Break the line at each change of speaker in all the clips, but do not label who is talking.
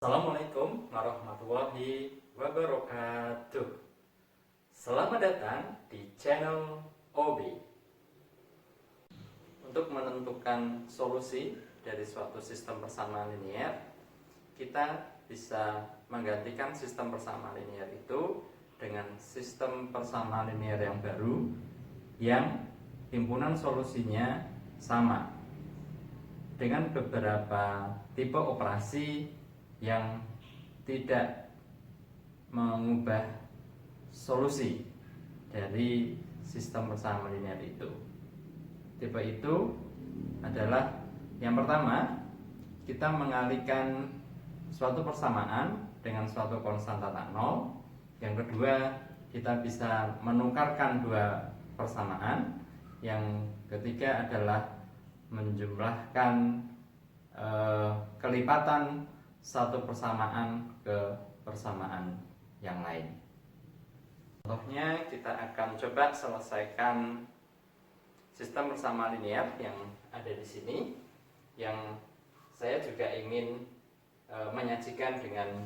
Assalamualaikum warahmatullahi wabarakatuh. Selamat datang di channel Obi. Untuk menentukan solusi dari suatu sistem persamaan linier, kita bisa menggantikan sistem persamaan linier itu dengan sistem persamaan linier yang baru yang himpunan solusinya sama dengan beberapa tipe operasi yang tidak mengubah solusi dari sistem persamaan linear itu. Tipe itu adalah yang pertama, kita mengalihkan suatu persamaan dengan suatu konstanta tak nol. Yang kedua, kita bisa menukarkan dua persamaan. Yang ketiga adalah menjumlahkan kelipatan satu persamaan ke persamaan yang lain. Contohnya, kita akan coba selesaikan sistem persamaan linear yang ada di sini, yang saya juga ingin menyajikan dengan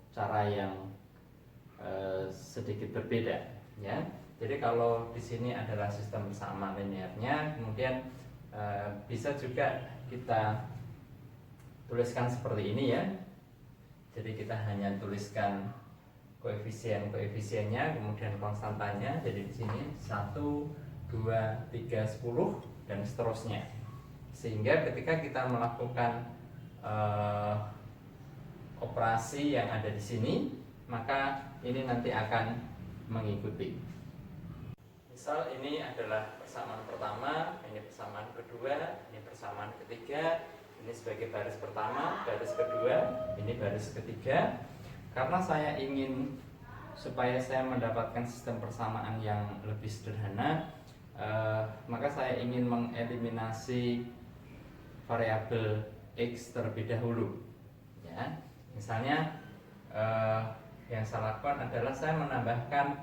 cara yang sedikit berbeda, ya. Jadi kalau di sini adalah sistem persamaan linearnya, kemudian bisa juga kita tuliskan seperti ini, ya. Jadi kita hanya tuliskan koefisiennya, kemudian konstantanya. Jadi di sini 1, 2, 3, 10 dan seterusnya. Sehingga ketika kita melakukan operasi yang ada di sini, maka ini nanti akan mengikuti. Misal ini adalah persamaan pertama, ini persamaan kedua, ini persamaan ketiga. Ini sebagai baris pertama, baris kedua, ini baris ketiga. Karena saya ingin supaya saya mendapatkan sistem persamaan yang lebih sederhana, maka saya ingin mengeliminasi variabel X terlebih dahulu, ya. Misalnya yang saya lakukan adalah saya menambahkan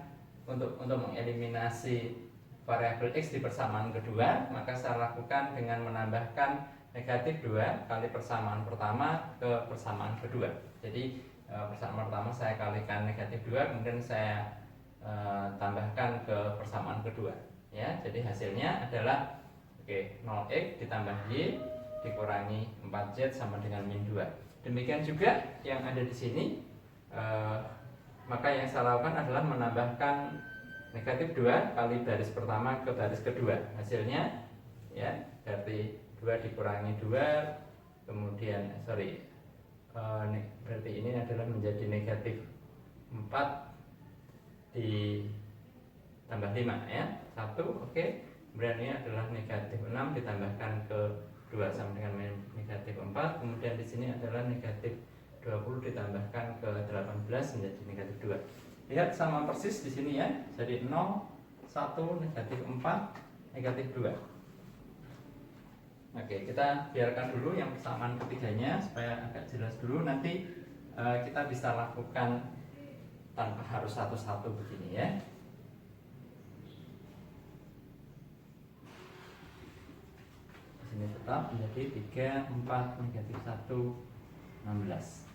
untuk mengeliminasi variabel X di persamaan kedua, maka saya lakukan dengan menambahkan negatif 2 kali persamaan pertama ke persamaan kedua. Jadi persamaan pertama saya kalikan negatif 2, kemudian saya tambahkan ke persamaan kedua, ya. Jadi hasilnya adalah 0x ditambah y dikurangi 4z sama dengan min 2. Demikian juga yang ada di sini, maka yang saya lakukan adalah menambahkan negatif 2 kali baris pertama ke baris kedua. Hasilnya, ya, berarti 2 dikurangi 2, kemudian berarti ini adalah menjadi negatif 4 ditambah 5, ya, 1, oke. Kemudian ini adalah negatif 6 ditambahkan ke 2 sama dengan negatif 4. Kemudian di sini adalah negatif 20 ditambahkan ke 18 menjadi negatif 2. Lihat sama persis di sini, ya. Jadi 0, 1, negatif 4, negatif 2. Oke, kita biarkan dulu yang persamaan ketiganya supaya agak jelas dulu. Nanti kita bisa lakukan tanpa harus satu-satu begini, ya. Di sini tetap menjadi 3, 4, negatif 1, 16.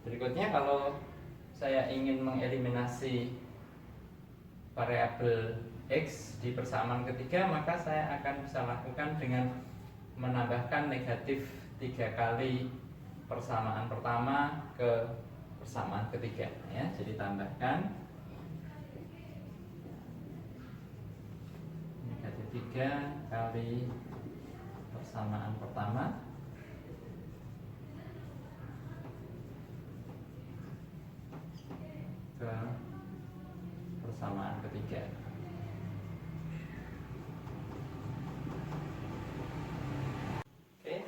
Berikutnya, kalau saya ingin mengeliminasi variabel X di persamaan ketiga, maka saya akan bisa lakukan dengan menambahkan negatif 3 kali persamaan pertama ke persamaan ketiga, ya. Jadi tambahkan negatif 3 kali persamaan pertama ke persamaan ketiga.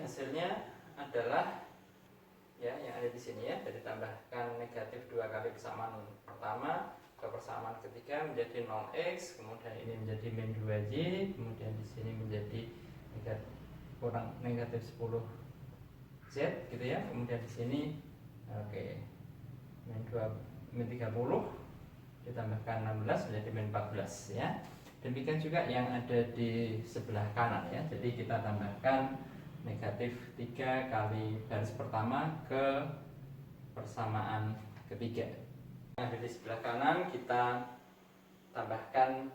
Hasilnya adalah, ya, yang ada di sini, ya. Jadi tambahkan negatif 2 kali persamaan pertama ke persamaan ketiga menjadi 0x, kemudian ini menjadi min 2y, kemudian di sini menjadi negatif 10z, gitu, ya. Kemudian di sini min 30 ditambahkan 16 menjadi min 14, ya. Demikian juga yang ada di sebelah kanan, ya. Jadi kita tambahkan negatif 3 kali baris pertama ke persamaan ketiga. Yang ada di sebelah kanan kita tambahkan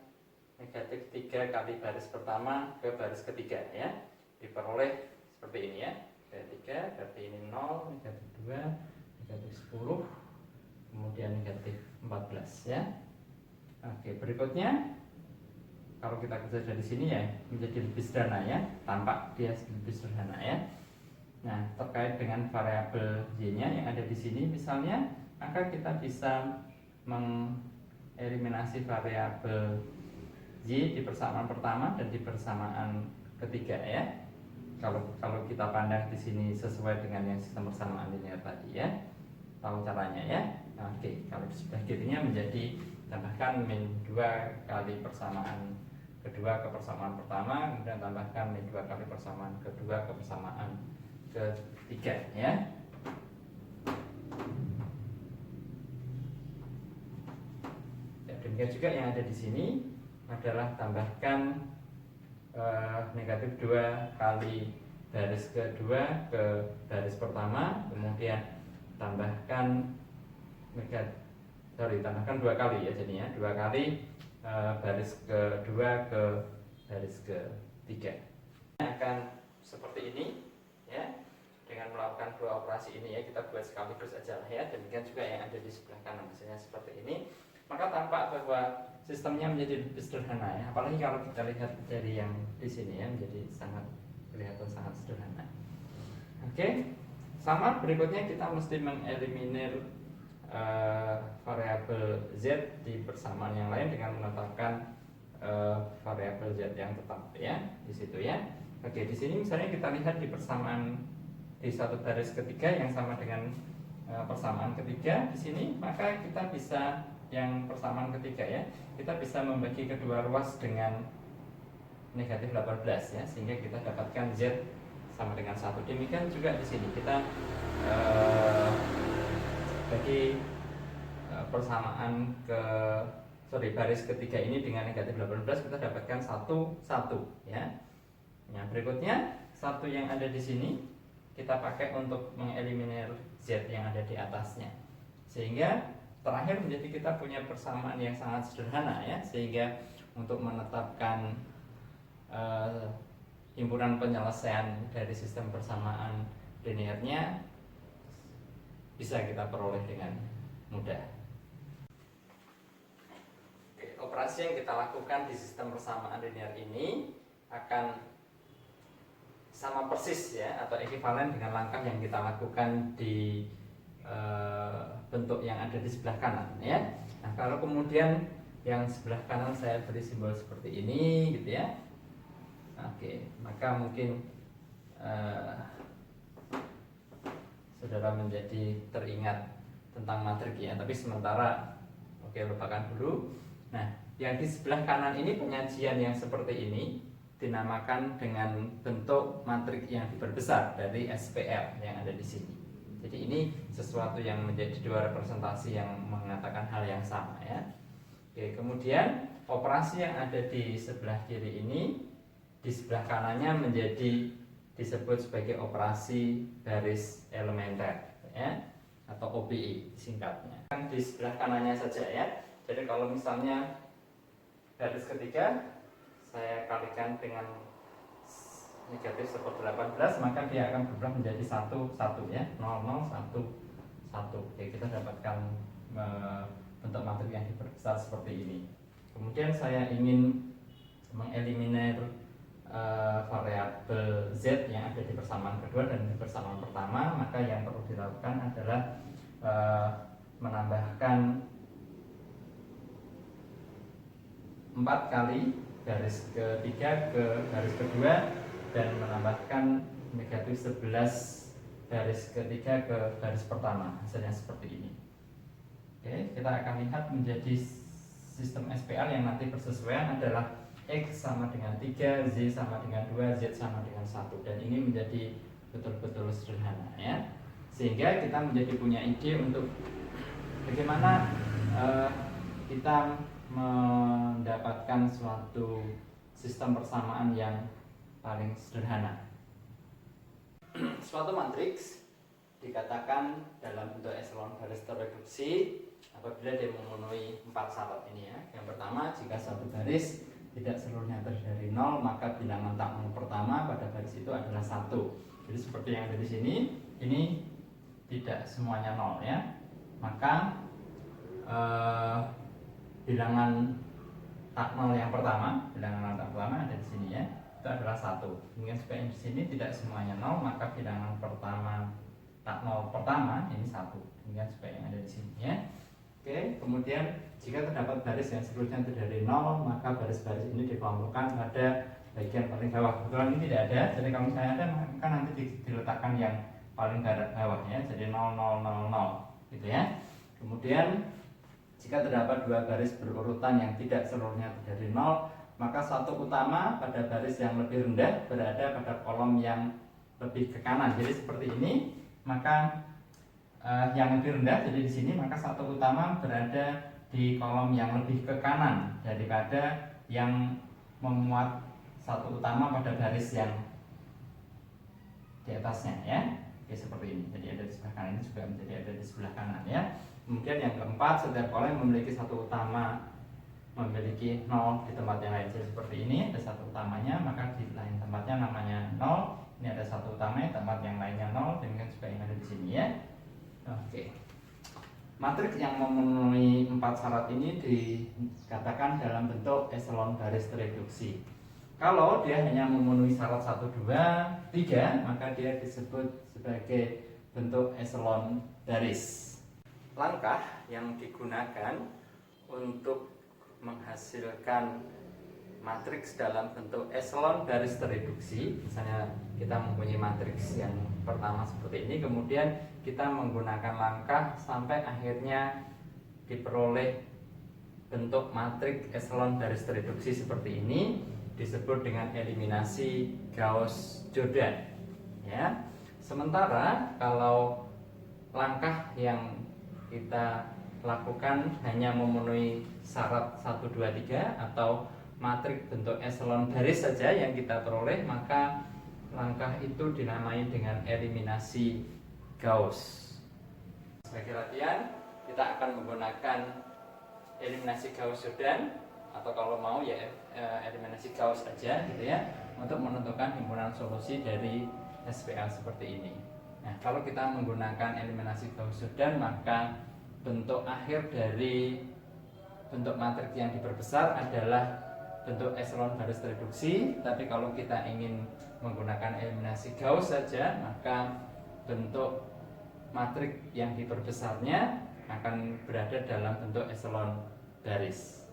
negatif 3 kali baris pertama ke baris ketiga ya, diperoleh seperti ini ya. Negatif 3 berarti ini 0, negatif 2, negatif 10, kemudian negatif 14 ya. Oke, berikutnya kalau kita kerja dari sini ya menjadi lebih sederhana ya, tampak dia lebih sederhana ya. Nah, terkait dengan variabel y-nya yang ada di sini misalnya, maka kita bisa mengeliminasi variabel y di persamaan pertama dan di persamaan ketiga ya. Kalau kita pandang di sini sesuai dengan yang sistem persamaan linear tadi ya, tahu caranya ya. Oke, kalau di sebelah kirinya menjadi tambahkan min 2 kali persamaan kedua ke persamaan pertama, kemudian tambahkan min 2 kali persamaan kedua ke persamaan ketiga ya. Demikian juga yang ada di sini adalah tambahkan negatif 2 kali baris kedua ke baris pertama, kemudian tambahkan tambahkan 2 kali ya, jadinya 2 kali baris kedua ke baris ketiga. Akan seperti ini ya, dengan melakukan dua operasi ini ya, kita buat sekaligus aja lah ya. Demikian juga yang ada di sebelah kanan, misalnya seperti ini, maka tampak bahwa sistemnya menjadi lebih sederhana ya, apalagi kalau kita lihat dari yang di sini ya, menjadi kelihatan sangat sederhana. Oke, sama berikutnya kita mesti mengeliminir variabel z di persamaan yang lain dengan menetapkan variabel z yang tetap ya di situ ya. Oke, di sini misalnya kita lihat di persamaan di satu baris ketiga yang sama dengan persamaan ketiga di sini, maka kita bisa yang persamaan ketiga ya, kita bisa membagi kedua ruas dengan negatif 18 ya, sehingga kita dapatkan z sama dengan 1. Demikian juga di sini kita bagi persamaan baris ketiga ini dengan negatif 18, kita dapatkan 1 ya. Nah, berikutnya 1 yang ada di sini kita pakai untuk mengeliminir z yang ada di atasnya, sehingga terakhir menjadi kita punya persamaan yang sangat sederhana ya, sehingga untuk menetapkan himpunan penyelesaian dari sistem persamaan linearnya bisa kita peroleh dengan mudah. Oke, operasi yang kita lakukan di sistem persamaan linear ini akan sama persis ya, atau ekivalen dengan langkah yang kita lakukan di bentuk yang ada di sebelah kanan ya. Nah, kalau kemudian yang sebelah kanan saya beri simbol seperti ini gitu ya. Oke, maka mungkin saudara menjadi teringat tentang matriks ya, tapi sementara oke, lupakan dulu. Nah, yang di sebelah kanan ini penyajian yang seperti ini dinamakan dengan bentuk matriks yang diperbesar dari SPL yang ada di sini. Jadi ini sesuatu yang menjadi dua representasi yang mengatakan hal yang sama ya. Oke, kemudian operasi yang ada di sebelah kiri ini di sebelah kanannya menjadi disebut sebagai operasi baris elementer ya, atau OBE singkatnya. Kan di sebelah kanannya saja ya. Jadi kalau misalnya baris ketiga saya kalikan dengan negatif 18, maka dia akan berubah menjadi 1 ya, 0 0 1 1. Jadi kita dapatkan bentuk matriks yang diperbesar seperti ini. Kemudian saya ingin mengeliminir variabel z yang ada di persamaan kedua dan di persamaan pertama, maka yang perlu dilakukan adalah menambahkan 4 kali garis ketiga ke garis kedua dan menambahkan negatif 11 garis ketiga ke garis pertama, hasilnya seperti ini. Oke, kita akan lihat menjadi sistem SPL yang nanti persesuaian adalah X sama dengan 3, Z sama dengan 2, Z sama dengan 1, dan ini menjadi betul-betul sederhana ya, sehingga kita menjadi punya ide untuk bagaimana kita mendapatkan suatu sistem persamaan yang paling sederhana. Suatu matriks dikatakan dalam bentuk eselon garis tereduksi apabila dia memenuhi 4 syarat ini ya. Yang pertama, jika satu garis tidak seluruhnya terdiri dari 0, maka bilangan tak nol pertama pada garis itu adalah 1. Jadi seperti yang ada di sini, ini tidak semuanya 0 ya. Maka bilangan tak nol yang pertama, bilangan tak pertama ada di sini ya, itu adalah 1. Kemudian supaya di sini tidak semuanya 0, maka bilangan pertama tak nol pertama ini 1. Kemudian supaya yang ada di sini ya. Oke, kemudian jika terdapat baris yang seluruhnya terdiri dari 0, maka baris-baris ini dikelompokkan pada bagian paling bawah. Kebetulan ini tidak ada, jadi kalau misalnya ada maka nanti diletakkan yang paling bawah ya, jadi 0 0 0 0 gitu ya. Kemudian jika terdapat dua baris berurutan yang tidak seluruhnya terdiri dari 0, maka satu utama pada baris yang lebih rendah berada pada kolom yang lebih ke kanan. Jadi seperti ini, maka yang lebih rendah, jadi di sini maka satu utama berada di kolom yang lebih ke kanan daripada yang memuat satu utama pada baris yang di atasnya ya. Oke, seperti ini. Jadi ada di sebelah kanan, ini juga menjadi ada di sebelah kanan ya. Kemudian yang keempat, setiap kolom memiliki satu utama memiliki 0 di tempat yang lain. Jadi seperti ini, ada satu utamanya, maka di lain tempatnya namanya 0. Ini ada satu utamanya, tempat yang lainnya 0, demikian juga yang ada di sini ya. Oke. Matriks yang memenuhi 4 syarat ini dikatakan dalam bentuk eselon garis tereduksi. Kalau dia hanya memenuhi syarat 1, 2, 3, maka dia disebut sebagai bentuk eselon garis. Langkah yang digunakan untuk menghasilkan matriks dalam bentuk eselon garis tereduksi, misalnya kita mempunyai matriks yang pertama seperti ini, kemudian kita menggunakan langkah sampai akhirnya diperoleh bentuk matriks eselon garis tereduksi seperti ini, disebut dengan eliminasi Gauss-Jordan ya. Sementara kalau langkah yang kita lakukan hanya memenuhi syarat 1, 2, 3 atau matriks bentuk eselon garis saja yang kita peroleh, maka langkah itu dinamai dengan eliminasi Gauss. Sebagai latihan, kita akan menggunakan eliminasi Gauss-Jordan atau kalau mau ya eliminasi Gauss saja gitu ya, untuk menentukan himpunan solusi dari SPL seperti ini. Nah, kalau kita menggunakan eliminasi Gauss-Jordan, maka bentuk akhir dari bentuk matriks yang diperbesar adalah bentuk eselon garis tereduksi. Tapi kalau kita ingin menggunakan eliminasi Gauss saja, maka bentuk matriks yang diperbesarnya akan berada dalam bentuk eselon garis.